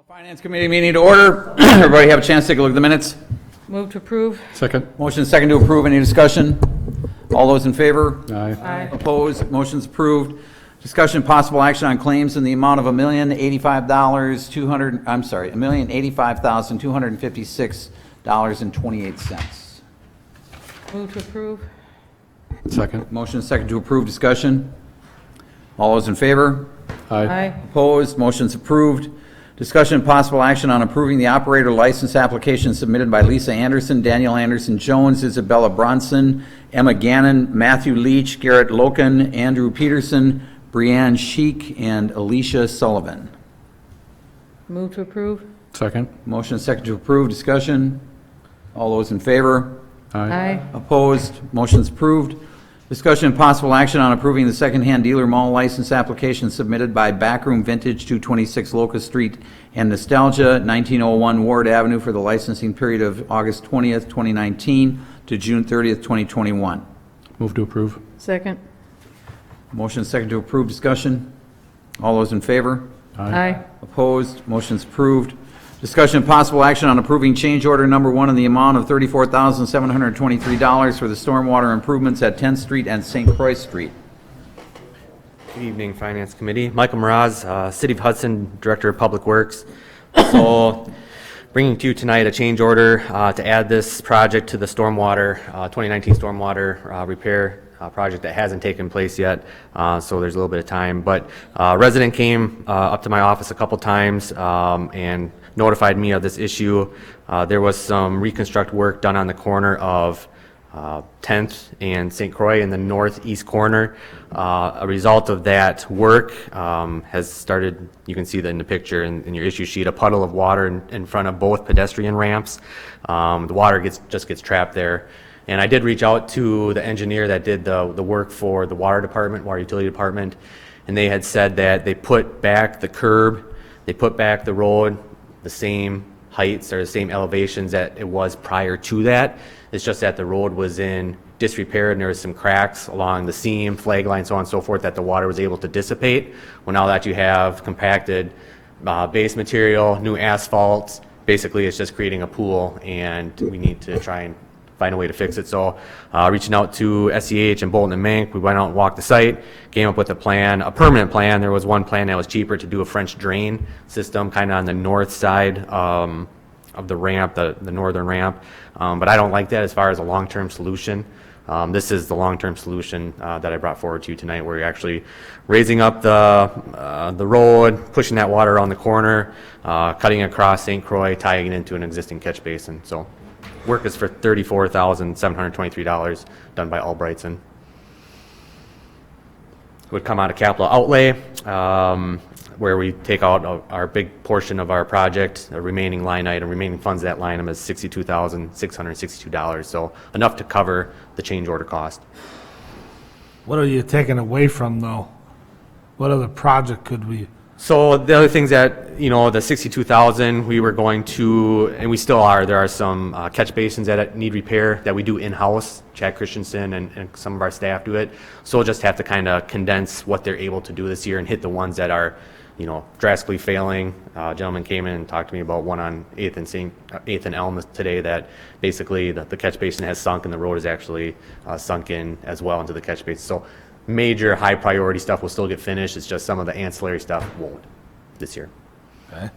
Finance Committee meeting to order. Everybody have a chance to take a look at the minutes? Move to approve. Second. Motion is second to approve. Any discussion? All those in favor? Aye. Opposed? Motion's approved. Discussion possible action on claims in the amount of $1,085,256.28. Move to approve. Second. Motion is second to approve. Discussion? All those in favor? Aye. Opposed? Motion's approved. Discussion and possible action on approving the operator license application submitted by Lisa Anderson, Daniel Anderson Jones, Isabella Bronson, Emma Gannon, Matthew Leach, Garrett Loken, Andrew Peterson, Brianne Sheik, and Alicia Sullivan. Move to approve. Second. Motion is second to approve. Discussion? All those in favor? Aye. Opposed? Motion's approved. Discussion and possible action on approving the secondhand dealer mall license application submitted by Backroom Vintage, 226 Locust Street and Nostalgia, 1901 Ward Avenue for the licensing period of August 20th, 2019 to June 30th, 2021. Move to approve. Second. Motion is second to approve. Discussion? All those in favor? Aye. Opposed? Motion's approved. Discussion and possible action on approving change order number 1 in the amount of $34,723 for the stormwater improvements at 10th Street and St. Croix Street. Good evening, Finance Committee. Michael Mraz, City of Hudson, Director of Public Works. So, bringing to you tonight a change order to add this project to the stormwater, 2019 stormwater repair project that hasn't taken place yet, so there's a little bit of time. But a resident came up to my office a couple times and notified me of this issue. There was some reconstruct work done on the corner of 10th and St. Croix in the northeast corner. A result of that work has started, you can see that in the picture in your issue sheet, a puddle of water in front of both pedestrian ramps. The water just gets trapped there. And I did reach out to the engineer that did the work for the water department, water utility department, and they had said that they put back the curb, they put back the road, the same heights or the same elevations that it was prior to that. It's just that the road was in disrepair and there was some cracks along the seam, flag line, so on and so forth, that the water was able to dissipate. Well, now that you have compacted base material, new asphalt, basically it's just creating a pool, and we need to try and find a way to fix it. So reaching out to SEH and Bolton and Mank, we went out and walked the site, came up with a plan, a permanent plan. There was one plan that was cheaper to do a French drain system kind of on the north side of the ramp, the northern ramp. But I don't like that as far as a long-term solution. This is the long-term solution that I brought forward to you tonight, where you're actually raising up the road, pushing that water around the corner, cutting across St. Croix, tying it into an existing catch basin. So work is for $34,723 done by Albrightson. It would come out of capital outlay, where we take out our big portion of our project. The remaining line item, remaining funds of that line item is $62,662, so enough to cover the change order cost. What are you taking away from, though? What other project could we? So the other things that, you know, the 62,000 we were going to, and we still are, there are some catch basins that need repair that we do in-house. Chad Christensen and some of our staff do it. So we'll just have to kind of condense what they're able to do this year and hit the ones that are, you know, drastically failing. A gentleman came in and talked to me about one on 8th and Elm today that basically the catch basin has sunk and the road is actually sunk in as well into the catch basin. So major high priority stuff will still get finished. It's just some of the ancillary stuff won't this year. Okay.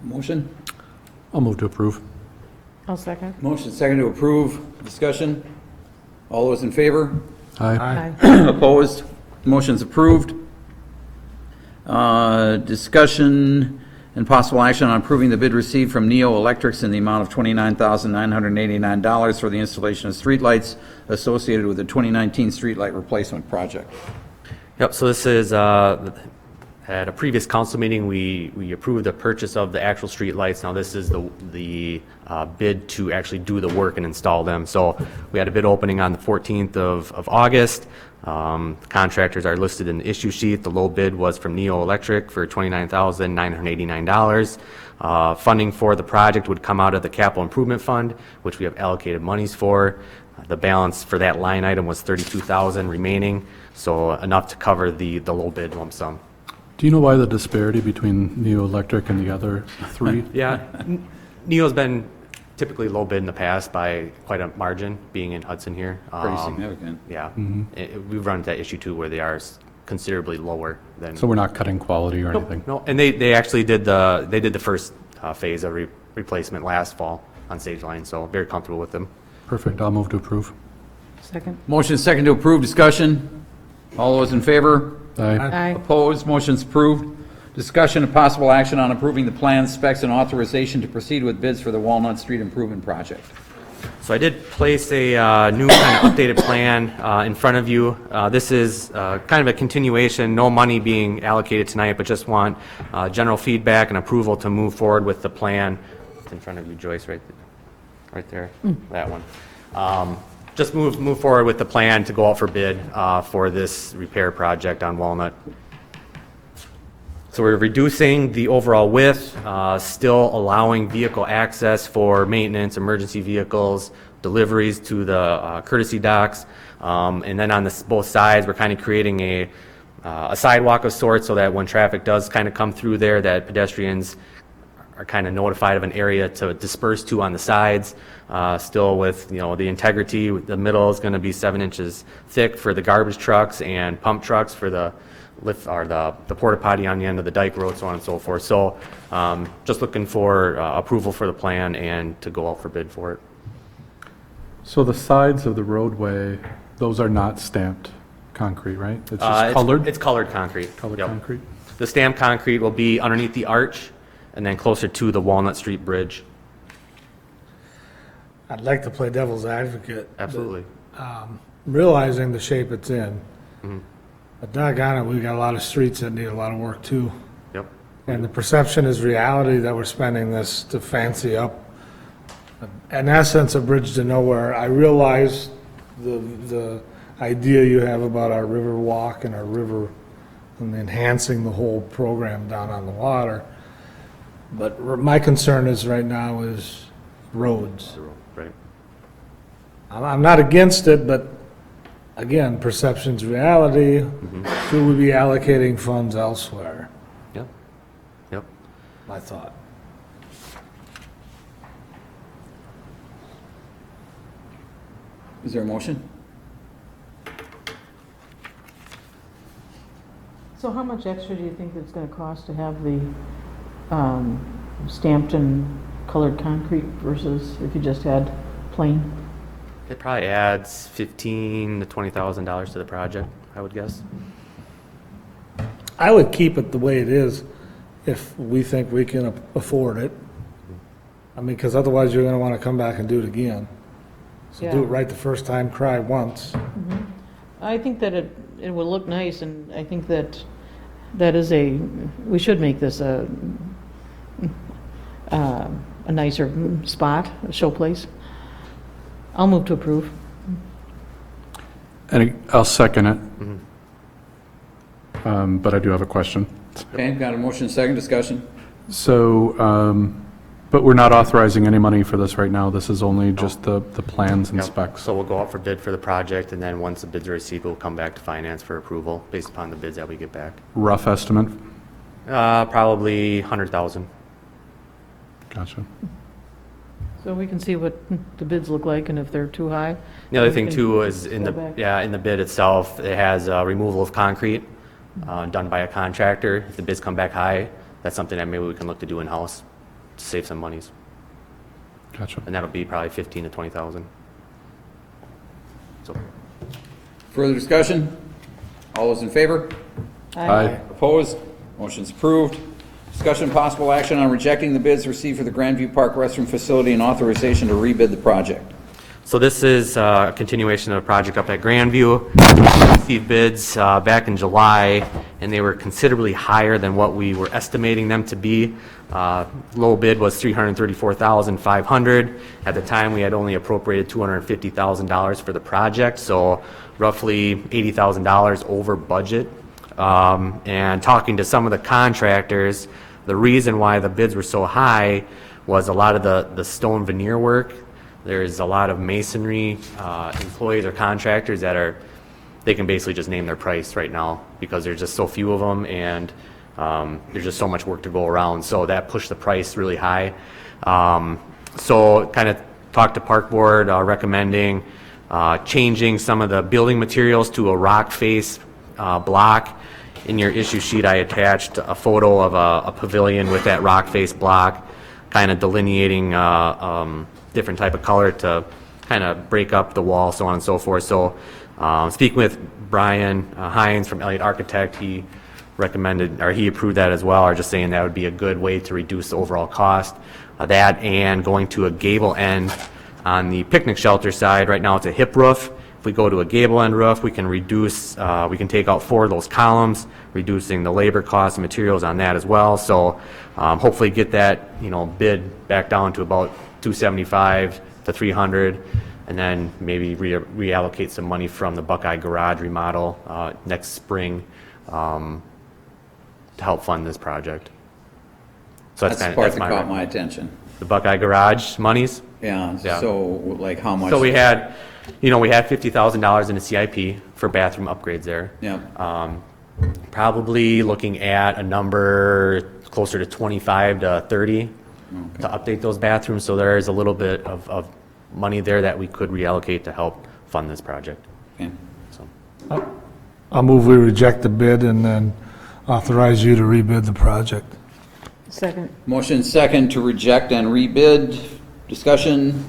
Motion? I'll move to approve. I'll second. Motion is second to approve. Discussion? All those in favor? Aye. Opposed? Motion's approved. Discussion and possible action on approving the bid received from Neo Electrics in the amount of $29,989 for the installation of streetlights associated with the 2019 streetlight replacement project. Yep, so this is, at a previous council meeting, we approved the purchase of the actual street lights. Now this is the bid to actually do the work and install them. So we had a bid opening on the 14th of August. Contractors are listed in the issue sheet. The low bid was from Neo Electric for $29,989. Funding for the project would come out of the capital improvement fund, which we have allocated monies for. The balance for that line item was $32,000 remaining, so enough to cover the low bid lump sum. Do you know why the disparity between Neo Electric and the other three? Yeah, Neo's been typically low bid in the past by quite a margin, being in Hudson here. Pretty significant. Yeah, we've run into that issue too, where they are considerably lower than. So we're not cutting quality or anything? No, and they actually did the first phase of replacement last fall on Sage Line, so very comfortable with them. Perfect. I'll move to approve. Second. Motion second to approve, discussion. All those in favor? Aye. Aye. Opposed, motion's approved. Discussion and possible action on approving the plans, specs, and authorization to proceed with bids for the Walnut Street Improvement Project. So I did place a new kind of updated plan in front of you. This is kind of a continuation, no money being allocated tonight, but just want general feedback and approval to move forward with the plan. It's in front of you, Joyce, right there, that one. Just move forward with the plan to go out for bid for this repair project on Walnut. So we're reducing the overall width, still allowing vehicle access for maintenance, emergency vehicles, deliveries to the courtesy docks. And then on both sides, we're kind of creating a sidewalk of sorts so that when traffic does kind of come through there, that pedestrians are kind of notified of an area to disperse to on the sides. Still with, the integrity, the middle is going to be 7 inches thick for the garbage trucks and pump trucks for the lift, or the porta potty on the end of the dike road, so on and so forth. So just looking for approval for the plan and to go out for bid for it. So the sides of the roadway, those are not stamped concrete, right? It's just colored? It's colored concrete. Colored Yep. concrete? The stamped concrete will be underneath the arch and then closer to the Walnut Street Bridge. I'd like to play devil's advocate. Absolutely. Realizing the shape it's in. But doggone it, we've got a lot of streets that need a lot of work too. Yep. And the perception is reality that we're spending this to fancy up, in essence, a bridge to nowhere. I realize the idea you have about our river walk and our river and enhancing the whole program down on the water. But my concern is right now is roads. Right. I'm not against it, but again, perception's reality. Should we be allocating funds elsewhere? Yep. Yep. My thought. Is there a motion? So how much extra do you think it's going to cost to have the stamped and colored concrete versus if you just had plain? It probably adds $15,000 to $20,000 to the project, I would guess. I would keep it the way it is if we think we can afford it. I mean, because otherwise you're going to want to come back and do it again. So do Yeah. it right the first time, cry once. I think that it will look nice, and I think that we should make this a nicer spot, a showplace. I'll move to approve. And I'll second it. But I do have a question. Okay, got a motion second, discussion. So, but we're not authorizing any money for this right now. This is only just the plans and Yep. specs. So we'll go out for bid for the project, and then once the bids are received, we'll come back to finance for approval based upon the bids that we get back. Rough estimate? Probably 100,000. Gotcha. So we can see what the bids look like, and if they're too high. The other we thing can too is in scale the, back. in the bid itself, it has removal of concrete done by a contractor. If the bids come back high, that's something that maybe we can look to do in-house to save some monies. Gotcha. And that'll be probably 15 to 20,000. So, Further discussion? All those in favor? Aye. Opposed? Motion's approved. Discussion and possible action on rejecting the bids received for the Grandview Park restroom facility and authorization to rebid the project. so this is a continuation of a project up at Grandview. We received bids back in July, and they were considerably higher than what we were estimating them to be. Low bid was $334,500. At the time, we had only appropriated $250,000 for the project, so roughly $80,000 over budget. And talking to some of the contractors, the reason why the bids were so high was a lot of the stone veneer work. There's a lot of masonry employees or contractors that they can basically just name their price right now because there's just so few of them, and there's just so much work to go around, so that pushed the price really high. So kind of talked to Park Board, recommending changing some of the building materials to a rock face block. In your issue sheet, I attached a photo of a pavilion with that rock face block, kind of delineating different type of color to kind of break up the wall, so on and so forth. So speaking with Brian Hines from Elliott Architect, he recommended, or he approved that as well, or just saying that would be a good way to reduce the overall cost of that, and going to a gable end on the picnic shelter side. Right now it's a hip roof. If we go to a gable end roof, we can reduce, we can take out 4 of those columns, reducing the labor costs and materials on that as well. So hopefully get that, you know, bid back down to about $275 to $300, and then maybe reallocate some money from the Buckeye Garage remodel next spring to help fund this project. So That's the part that caught my attention. the Buckeye Garage monies. Yeah, Yeah. so like how much? So we had $50,000 in the CIP for bathroom upgrades there. Yeah, Probably looking at a number closer to 25 to 30 to update those bathrooms. So there is a little bit of money there that we could reallocate to help fund this project. okay. So I'll move we reject the bid and then authorize you to rebid the project. Second. Motion second to reject and rebid. Discussion.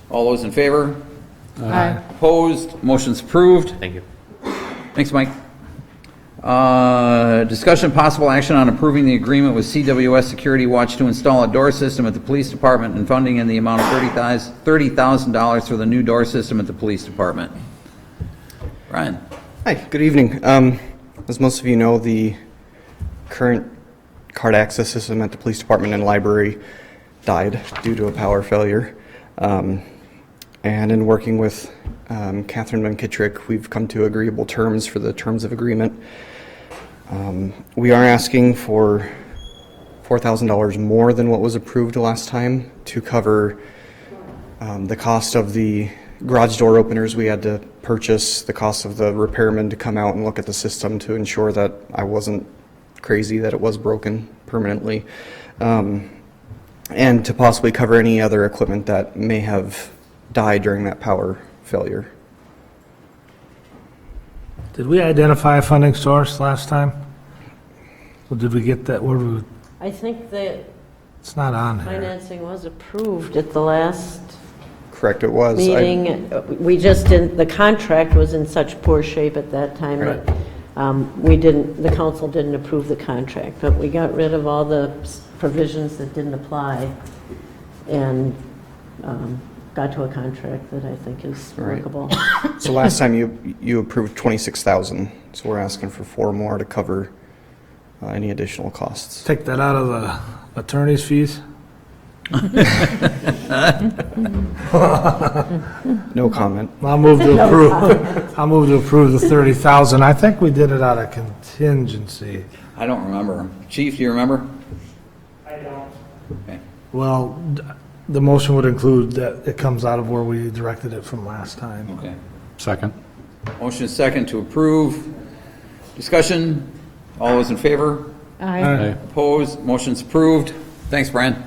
All those in favor? Aye. Opposed? Motion's approved. thank you. Thanks, Mike. Discussion possible action on approving the agreement with CWS Security Watch to install a door system at the police department and funding in the amount of $30,000 for the new door system at the police department. Ryan? Hi, good evening. As most of you know, the current card access system at the police department and library died due to a power failure. And in working with Catherine McKittrick, we've come to agreeable terms for the terms of agreement. We are asking for $4,000 more than what was approved last time to cover the cost of the garage door openers we had to purchase, the cost of the repairman to come out and look at the system to ensure that I wasn't crazy, that it was broken permanently, and to possibly cover any other equipment that may have died during that power failure. Did we identify a funding source last time? Or did we get that, where we, I think that it's not on here. financing was approved at the last Correct, it was. meeting. We just didn't, the contract was in such poor shape at that time that we didn't, the council didn't approve the contract, but we got rid of all the provisions that didn't apply and got to a contract that I think is Right. workable. So last time you approved 26,000, so we're asking for 4 more to cover any additional costs. Take that out of the attorney's fees? No comment. I'll move to approve, I'll move to approve the 30,000. I think we did it out of contingency. I don't remember. Chief, do you remember? I don't. Okay. Well, the motion would include that it comes out of where we directed it from last time. Okay. Second. Motion is second to approve. Discussion. All those in favor? Aye. Aye. Opposed? Motion's approved. Thanks, Brian.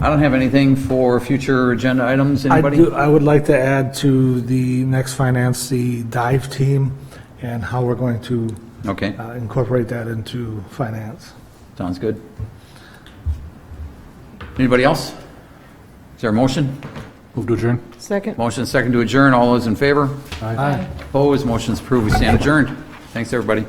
I don't have anything for future agenda items. Anybody? I would like to add to the next finance, the dive team and how we're going to Okay, incorporate that into finance. sounds good. Anybody else? Is there a motion? Move to adjourn. Second. Motion is second to adjourn. All those in favor? Aye. Opposed? Motion's approved. We stand adjourned. Thanks, everybody.